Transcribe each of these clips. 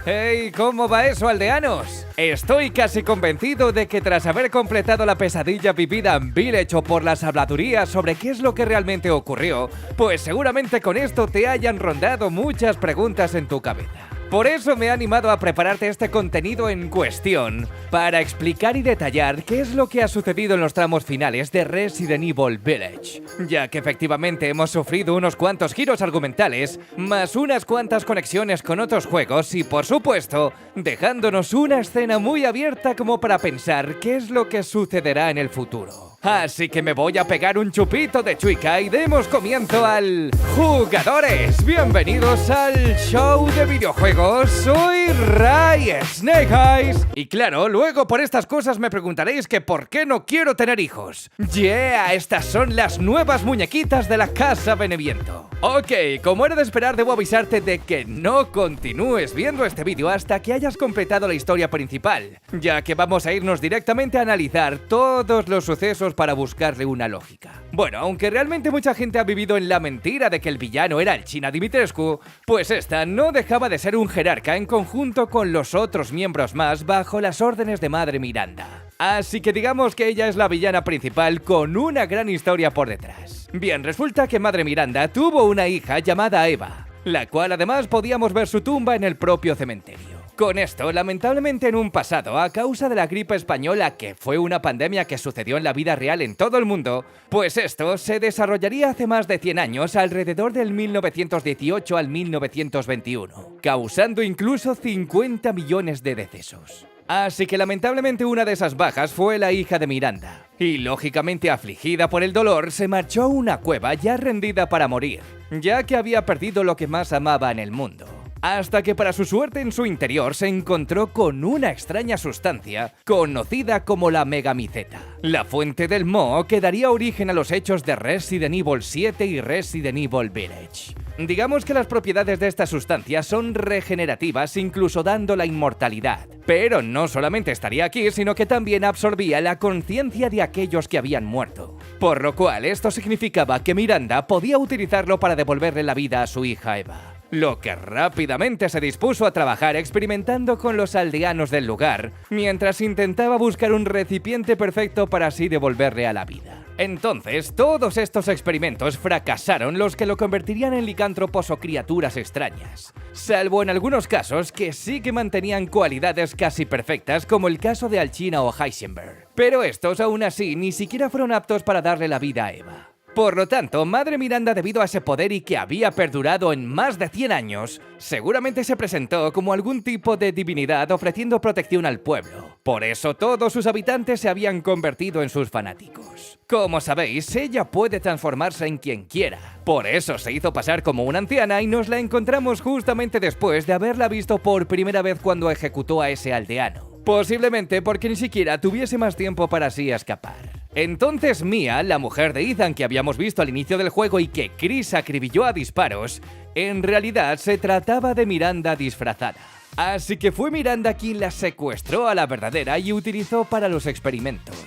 ¡Hey! ¿Cómo va eso, aldeanos? Estoy casi convencido de que tras haber completado la pesadilla vivida en Village o por las habladurías sobre qué es lo que realmente ocurrió, pues seguramente con esto te hayan rondado muchas preguntas en tu cabeza. Por eso me he animado a prepararte este contenido en cuestión, para explicar y detallar qué es lo que ha sucedido en los tramos finales de Resident Evil Village, ya que efectivamente hemos sufrido unos cuantos giros argumentales, más unas cuantas conexiones con otros juegos y, por supuesto, dejándonos una escena muy abierta como para pensar qué es lo que sucederá en el futuro. Así que me voy a pegar un chupito de chuica y demos comienzo al... ¡Jugadores! ¡Bienvenidos al show de videojuegos! Soy Ray Snake Eyes. Y claro, luego por estas cosas me preguntaréis que por qué no quiero tener hijos. ¡Yeah! Estas son las nuevas muñequitas de la Casa Beneviento. Ok, como era de esperar, debo avisarte de que no continúes viendo este vídeo hasta que hayas completado la historia principal, ya que vamos a irnos directamente a analizar todos los sucesos para buscarle una lógica. Bueno, aunque realmente mucha gente ha vivido en la mentira de que el villano era el China Dimitrescu, pues esta no dejaba de ser un jerarca en conjunto con los otros miembros más bajo las órdenes de Madre Miranda. Así que digamos que ella es la villana principal con una gran historia por detrás. Bien, resulta que Madre Miranda tuvo una hija llamada Eva, la cual además podíamos ver su tumba en el propio cementerio. Con esto, lamentablemente en un pasado, a causa de la gripe española, que fue una pandemia que sucedió en la vida real en todo el mundo, pues esto se desarrollaría hace más de 100 años, alrededor del 1918 al 1921, causando incluso 50 millones de decesos. Así que lamentablemente una de esas bajas fue la hija de Miranda, y lógicamente afligida por el dolor, se marchó a una cueva ya rendida para morir, ya que había perdido lo que más amaba en el mundo. Hasta que para su suerte en su interior se encontró con una extraña sustancia conocida como la megamiceta, la fuente del moho que daría origen a los hechos de Resident Evil 7 y Resident Evil Village. Digamos que las propiedades de esta sustancia son regenerativas, incluso dando la inmortalidad. Pero no solamente estaría aquí, sino que también absorbía la conciencia de aquellos que habían muerto. Por lo cual esto significaba que Miranda podía utilizarlo para devolverle la vida a su hija Eva. Lo que rápidamente se dispuso a trabajar experimentando con los aldeanos del lugar, mientras intentaba buscar un recipiente perfecto para así devolverle a la vida. Entonces, todos estos experimentos fracasaron, los que lo convertirían en licántropos o criaturas extrañas, salvo en algunos casos que sí que mantenían cualidades casi perfectas, como el caso de Alcina o Heisenberg. Pero estos aún así ni siquiera fueron aptos para darle la vida a Eva. Por lo tanto, Madre Miranda, debido a ese poder y que había perdurado en más de 100 años, seguramente se presentó como algún tipo de divinidad ofreciendo protección al pueblo. Por eso todos sus habitantes se habían convertido en sus fanáticos. Como sabéis, ella puede transformarse en quien quiera. Por eso se hizo pasar como una anciana y nos la encontramos justamente después de haberla visto por primera vez cuando ejecutó a ese aldeano. Posiblemente porque ni siquiera tuviese más tiempo para así escapar. Entonces Mia, la mujer de Ethan que habíamos visto al inicio del juego y que Chris acribilló a disparos, en realidad se trataba de Miranda disfrazada. Así que fue Miranda quien la secuestró a la verdadera y utilizó para los experimentos.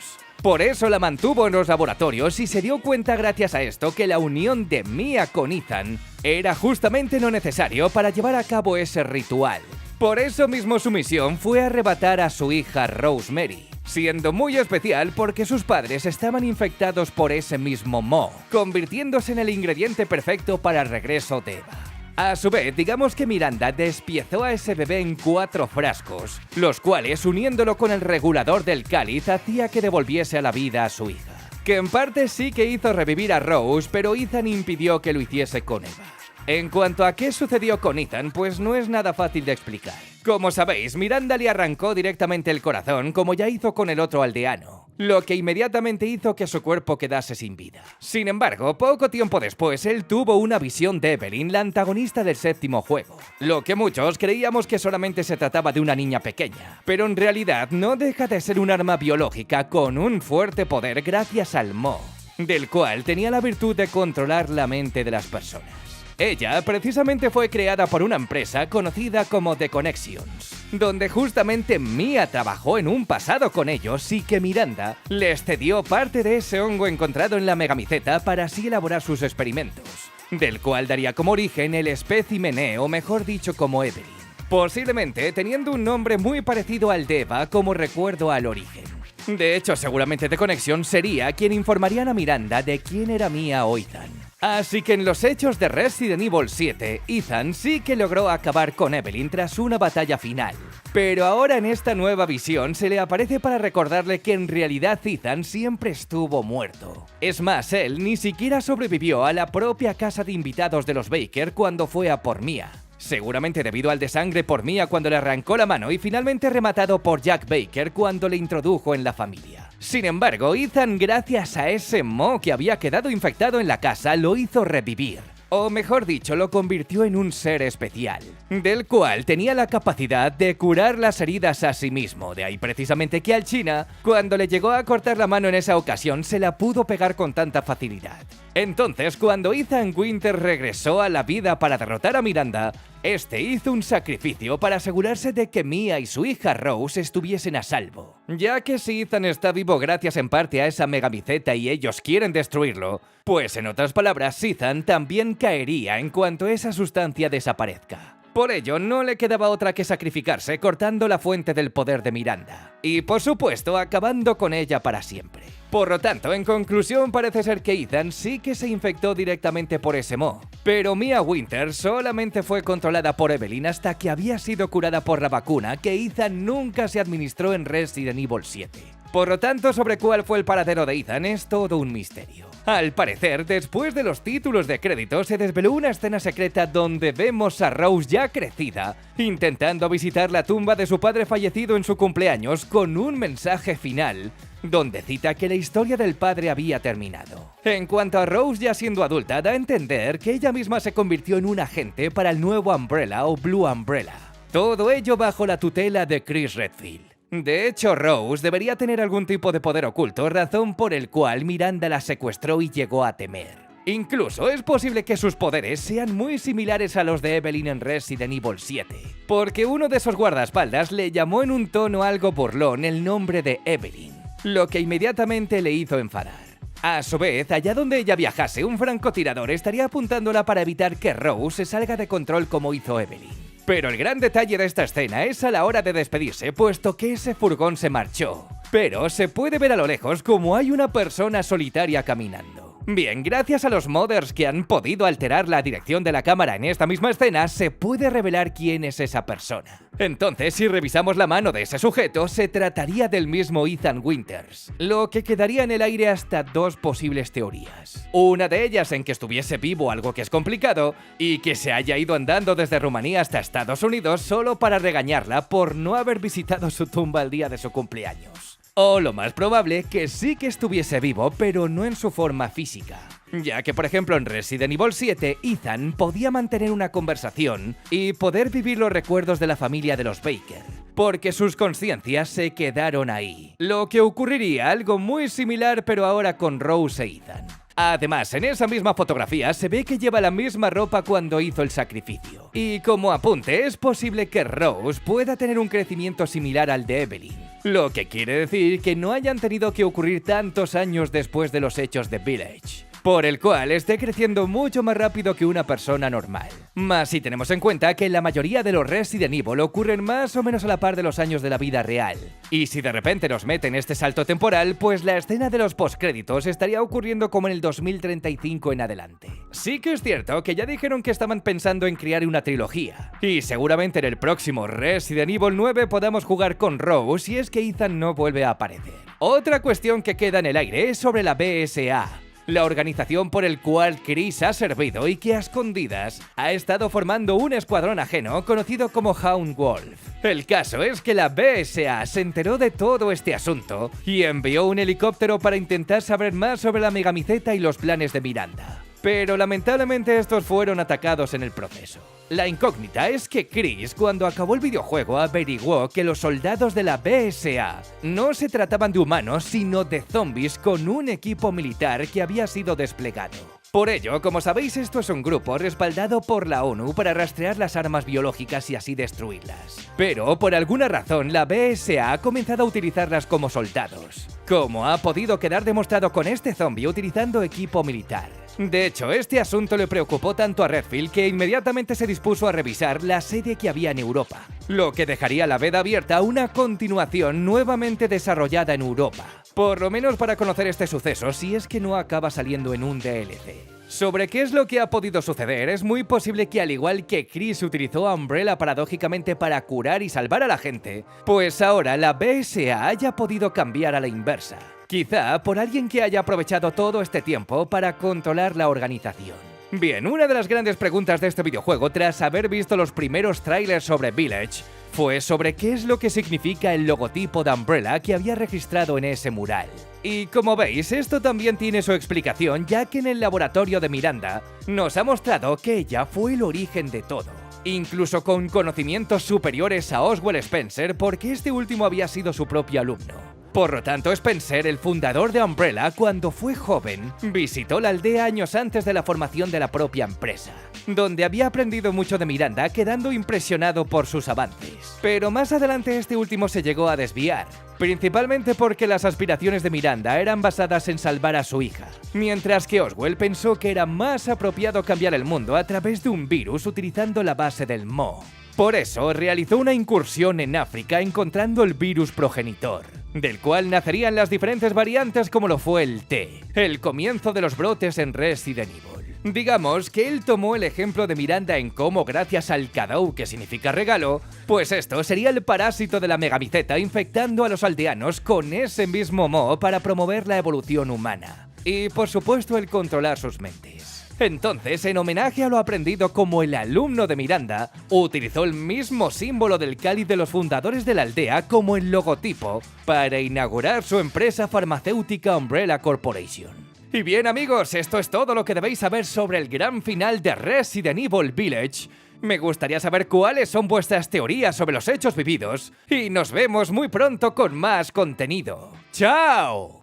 Por eso la mantuvo en los laboratorios y se dio cuenta gracias a esto que la unión de Mia con Ethan era justamente lo necesario para llevar a cabo ese ritual. Por eso mismo su misión fue arrebatar a su hija Rosemary, siendo muy especial porque sus padres estaban infectados por ese mismo moho, convirtiéndose en el ingrediente perfecto para el regreso de Eva. A su vez, digamos que Miranda despiezó a ese bebé en 4 frascos, los cuales, uniéndolo con el regulador del cáliz, hacía que devolviese a la vida a su hija. Que en parte sí que hizo revivir a Rose, pero Ethan impidió que lo hiciese con Eva. En cuanto a qué sucedió con Ethan, pues no es nada fácil de explicar. Como sabéis, Miranda le arrancó directamente el corazón, como ya hizo con el otro aldeano, lo que inmediatamente hizo que su cuerpo quedase sin vida. Sin embargo, poco tiempo después, él tuvo una visión de Evelyn, la antagonista del 7º juego, lo que muchos creíamos que solamente se trataba de una niña pequeña, pero en realidad no deja de ser un arma biológica con un fuerte poder gracias al moho, del cual tenía la virtud de controlar la mente de las personas. Ella precisamente fue creada por una empresa conocida como The Connections, donde justamente Mia trabajó en un pasado con ellos y que Miranda les cedió parte de ese hongo encontrado en la megamiceta para así elaborar sus experimentos, del cual daría como origen el espécimen E, o mejor dicho como Evelyn. posiblemente teniendo un nombre muy parecido al de Eva como recuerdo al origen. De hecho, seguramente The Connection sería quien informaría a Miranda de quién era Mia o Ethan. Así que en los hechos de Resident Evil 7, Ethan sí que logró acabar con Evelyn tras una batalla final. Pero ahora en esta nueva visión se le aparece para recordarle que en realidad Ethan siempre estuvo muerto. Es más, él ni siquiera sobrevivió a la propia casa de invitados de los Baker cuando fue a por Mia. Seguramente debido al desangre por Mia cuando le arrancó la mano y finalmente rematado por Jack Baker cuando le introdujo en la familia. Sin embargo, Ethan, gracias a ese moho que había quedado infectado en la casa, lo hizo revivir. O mejor dicho, lo convirtió en un ser especial, del cual tenía la capacidad de curar las heridas a sí mismo. De ahí precisamente que al China, cuando le llegó a cortar la mano en esa ocasión, se la pudo pegar con tanta facilidad. Entonces, cuando Ethan Winters regresó a la vida para derrotar a Miranda, este hizo un sacrificio para asegurarse de que Mia y su hija Rose estuviesen a salvo. Ya que si Ethan está vivo gracias en parte a esa megamiceta y ellos quieren destruirlo, pues en otras palabras, Ethan también caería en cuanto esa sustancia desaparezca. Por ello, no le quedaba otra que sacrificarse cortando la fuente del poder de Miranda. Y por supuesto, acabando con ella para siempre. Por lo tanto, en conclusión, parece ser que Ethan sí que se infectó directamente por ese moho. Pero Mia Winters solamente fue controlada por Evelyn hasta que había sido curada por la vacuna que Ethan nunca se administró en Resident Evil 7. Por lo tanto, sobre cuál fue el paradero de Ethan es todo un misterio. Al parecer, después de los títulos de crédito, se desveló una escena secreta donde vemos a Rose ya crecida, intentando visitar la tumba de su padre fallecido en su cumpleaños con un mensaje final, donde cita que la historia del padre había terminado. En cuanto a Rose ya siendo adulta, da a entender que ella misma se convirtió en un agente para el nuevo Umbrella o Blue Umbrella. Todo ello bajo la tutela de Chris Redfield. De hecho, Rose debería tener algún tipo de poder oculto, razón por el cual Miranda la secuestró y llegó a temer. Incluso es posible que sus poderes sean muy similares a los de Evelyn en Resident Evil 7, porque uno de esos guardaespaldas le llamó en un tono algo burlón el nombre de Evelyn, lo que inmediatamente le hizo enfadar. A su vez, allá donde ella viajase, un francotirador estaría apuntándola para evitar que Rose se salga de control como hizo Evelyn. Pero el gran detalle de esta escena es a la hora de despedirse, puesto que ese furgón se marchó. Pero se puede ver a lo lejos como hay una persona solitaria caminando. Bien, gracias a los modders que han podido alterar la dirección de la cámara en esta misma escena, se puede revelar quién es esa persona. Entonces, si revisamos la mano de ese sujeto, se trataría del mismo Ethan Winters, lo que quedaría en el aire hasta dos posibles teorías. Una de ellas en que estuviese vivo, algo que es complicado, y que se haya ido andando desde Rumanía hasta Estados Unidos solo para regañarla por no haber visitado su tumba el día de su cumpleaños. O lo más probable, que sí que estuviese vivo, pero no en su forma física. Ya que, por ejemplo, en Resident Evil 7, Ethan podía mantener una conversación y poder vivir los recuerdos de la familia de los Baker, porque sus conciencias se quedaron ahí. Lo que ocurriría algo muy similar, pero ahora con Rose e Ethan. Además, en esa misma fotografía se ve que lleva la misma ropa cuando hizo el sacrificio. Y como apunte, es posible que Rose pueda tener un crecimiento similar al de Evelyn. Lo que quiere decir que no hayan tenido que ocurrir tantos años después de los hechos de Village, por el cual esté creciendo mucho más rápido que una persona normal. Más si tenemos en cuenta que la mayoría de los Resident Evil ocurren más o menos a la par de los años de la vida real. Y si de repente nos meten este salto temporal, pues la escena de los postcréditos estaría ocurriendo como en el 2035 en adelante. Sí que es cierto que ya dijeron que estaban pensando en crear una trilogía, y seguramente en el próximo Resident Evil 9 podamos jugar con Rose si es que Ethan no vuelve a aparecer. Otra cuestión que queda en el aire es sobre la BSA, la organización por el cual Chris ha servido y que a escondidas ha estado formando un escuadrón ajeno conocido como Hound Wolf. El caso es que la BSA se enteró de todo este asunto y envió un helicóptero para intentar saber más sobre la megamiceta y los planes de Miranda. Pero lamentablemente estos fueron atacados en el proceso. La incógnita es que Chris, cuando acabó el videojuego, averiguó que los soldados de la BSA no se trataban de humanos, sino de zombies con un equipo militar que había sido desplegado. Por ello, como sabéis, esto es un grupo respaldado por la ONU para rastrear las armas biológicas y así destruirlas. Pero, por alguna razón, la BSA ha comenzado a utilizarlas como soldados, como ha podido quedar demostrado con este zombie utilizando equipo militar. De hecho, este asunto le preocupó tanto a Redfield que inmediatamente se dispuso a revisar la serie que había en Europa, lo que dejaría la veda abierta a una continuación nuevamente desarrollada en Europa, por lo menos para conocer este suceso si es que no acaba saliendo en un DLC. Sobre qué es lo que ha podido suceder, es muy posible que al igual que Chris utilizó a Umbrella paradójicamente para curar y salvar a la gente, pues ahora la BSA haya podido cambiar a la inversa. Quizá por alguien que haya aprovechado todo este tiempo para controlar la organización. Bien, una de las grandes preguntas de este videojuego tras haber visto los primeros trailers sobre Village fue sobre qué es lo que significa el logotipo de Umbrella que había registrado en ese mural. Y como veis, esto también tiene su explicación, ya que en el laboratorio de Miranda nos ha mostrado que ella fue el origen de todo, incluso con conocimientos superiores a Oswald Spencer porque este último había sido su propio alumno. Por lo tanto, Spencer, el fundador de Umbrella, cuando fue joven, visitó la aldea años antes de la formación de la propia empresa, donde había aprendido mucho de Miranda, quedando impresionado por sus avances. Pero más adelante este último se llegó a desviar, principalmente porque las aspiraciones de Miranda eran basadas en salvar a su hija, mientras que Oswald pensó que era más apropiado cambiar el mundo a través de un virus utilizando la base del Mo. Por eso realizó una incursión en África encontrando el virus progenitor, del cual nacerían las diferentes variantes como lo fue el T, el comienzo de los brotes en Resident Evil. Digamos que él tomó el ejemplo de Miranda en cómo gracias al Kadou, que significa regalo, pues esto sería el parásito de la megamiceta infectando a los aldeanos con ese mismo Mo para promover la evolución humana. Y por supuesto el controlar sus mentes. Entonces, en homenaje a lo aprendido como el alumno de Miranda, utilizó el mismo símbolo del cáliz de los fundadores de la aldea como el logotipo para inaugurar su empresa farmacéutica Umbrella Corporation. Y bien amigos, esto es todo lo que debéis saber sobre el gran final de Resident Evil Village. Me gustaría saber cuáles son vuestras teorías sobre los hechos vividos y nos vemos muy pronto con más contenido. ¡Chao!